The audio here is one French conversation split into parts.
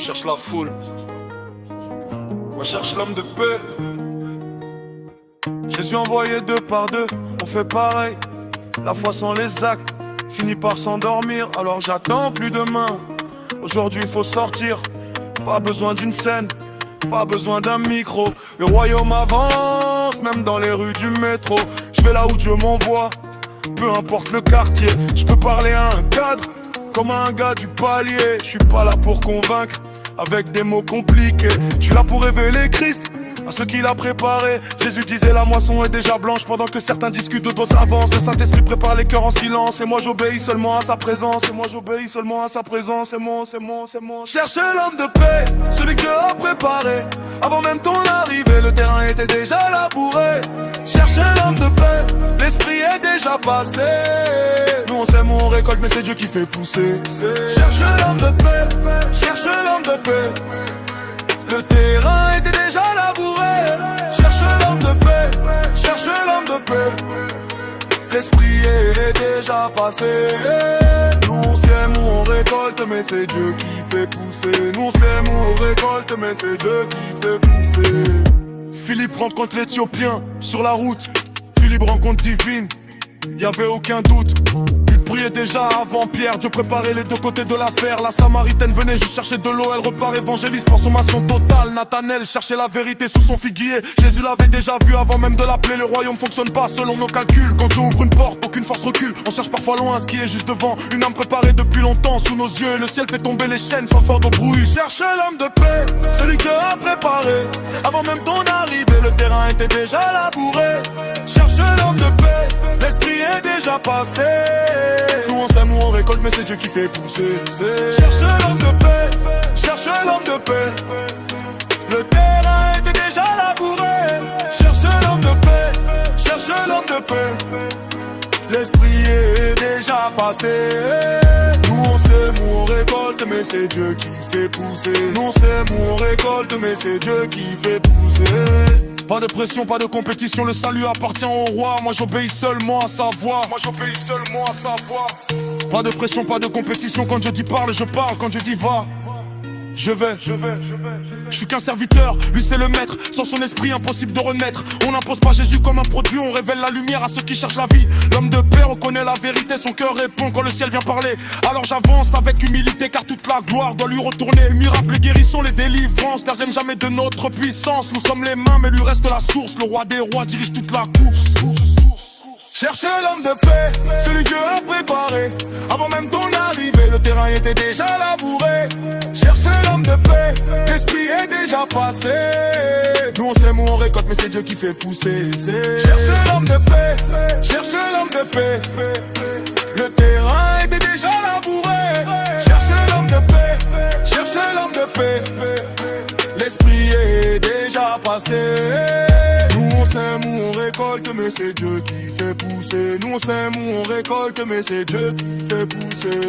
cherche la foule, on cherche l'homme de paix. Jésus envoyé deux par deux, on fait pareil. La foi sans les actes finit par s'endormir. Alors j'attends plus demain. Aujourd'hui il faut sortir. Pas besoin d'une scène, pas besoin d'un micro. Le royaume avance, même dans les rues du métro. Je vais là où Dieu m'envoie, peu importe le quartier. Je peux parler à un cadre, comme à un gars du palier. Je suis pas là pour convaincre, avec des mots compliqués. Je suis là pour révéler Christ à ceux qui l'a préparé. Jésus disait la moisson est déjà blanche. Pendant que certains discutent, d'autres avancent. Le Saint-Esprit prépare les cœurs en silence. Et moi j'obéis seulement à sa présence. Et moi j'obéis seulement à sa présence. C'est mon. Cherchez l'homme de paix, celui que Dieu a préparé. Avant même ton arrivée, le terrain était déjà labouré. Cherchez l'homme de paix, l'esprit est déjà passé. Nous on sème où on récolte, mais c'est Dieu qui fait pousser. Cherchez l'homme de paix, cherchez l'homme de paix. Le terrain était déjà labouré. Cherche l'homme de paix, cherche l'homme de paix. L'esprit est déjà passé. Nous on sème où on récolte, mais c'est Dieu qui fait pousser. Nous on sème où on récolte, mais c'est Dieu qui fait pousser. Philippe rencontre l'Éthiopien sur la route. Philippe rencontre divine, y'avait aucun doute. Priait déjà avant Pierre, Dieu préparait les deux côtés de l'affaire. La Samaritaine venait juste chercher de l'eau, elle repart évangéliste, consommation totale. Nathanaël cherchait la vérité sous son figuier. Jésus l'avait déjà vu avant même de l'appeler. Le royaume fonctionne pas selon nos calculs. Quand Dieu ouvre une porte, aucune force recule. On cherche parfois loin ce qui est juste devant. Une âme préparée depuis longtemps sous nos yeux. Le ciel fait tomber les chaînes sans faire de bruit. Cherche l'homme de paix, celui que Dieu a préparé. Avant même ton arrivée, le terrain était déjà labouré. Cherche l'homme de paix, l'esprit est déjà passé. Nous on sème où on récolte, mais c'est Dieu qui fait pousser. Cherche l'homme de paix, cherche l'homme de paix. Le terrain était déjà labouré. Cherche l'homme de paix, cherche l'homme de paix. L'esprit est déjà passé. Nous on sème où on récolte, mais c'est Dieu qui fait pousser. Nous on sème où on récolte, mais c'est Dieu qui fait pousser. Pas de pression, pas de compétition, le salut appartient au roi. Moi j'obéis seulement à sa voix. Moi j'obéis seulement à sa voix. Pas de pression, pas de compétition. Quand Dieu dit parle, je parle. Quand Dieu dit va, je vais. Je suis qu'un serviteur, lui c'est le maître. Sans son esprit impossible de renaître. On n'impose pas Jésus comme un produit, on révèle la lumière à ceux qui cherchent la vie. L'homme de paix reconnaît la vérité, son cœur répond quand le ciel vient parler. Alors j'avance avec humilité car toute la gloire doit lui retourner. Les miracles, les guérisons, les délivrances n'arrièrent jamais de notre puissance. Nous sommes les mains mais lui reste la source. Le roi des rois dirige toute la course. Cherchez l'homme de paix, celui que Dieu a préparé. Avant même ton arrivée, le terrain était déjà labouré. Cherchez l'homme de paix, l'esprit est déjà passé. Nous on sème où on récolte, mais c'est Dieu qui fait pousser. Cherchez l'homme de paix, cherchez l'homme de paix. Le terrain était déjà labouré. Cherchez l'homme de paix, cherchez l'homme de paix. L'esprit est déjà passé. Nous on sème où on récolte, mais c'est Dieu qui fait pousser. Nous on sème où on récolte, mais c'est Dieu qui fait pousser.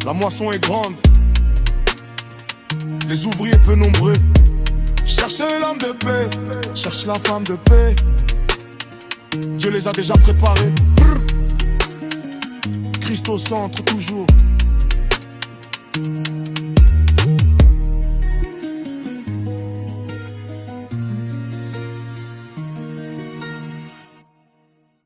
La moisson est grande, les ouvriers peu nombreux. Cherche l'homme de paix, cherche la femme de paix. Dieu les a déjà préparés. Christ au centre toujours.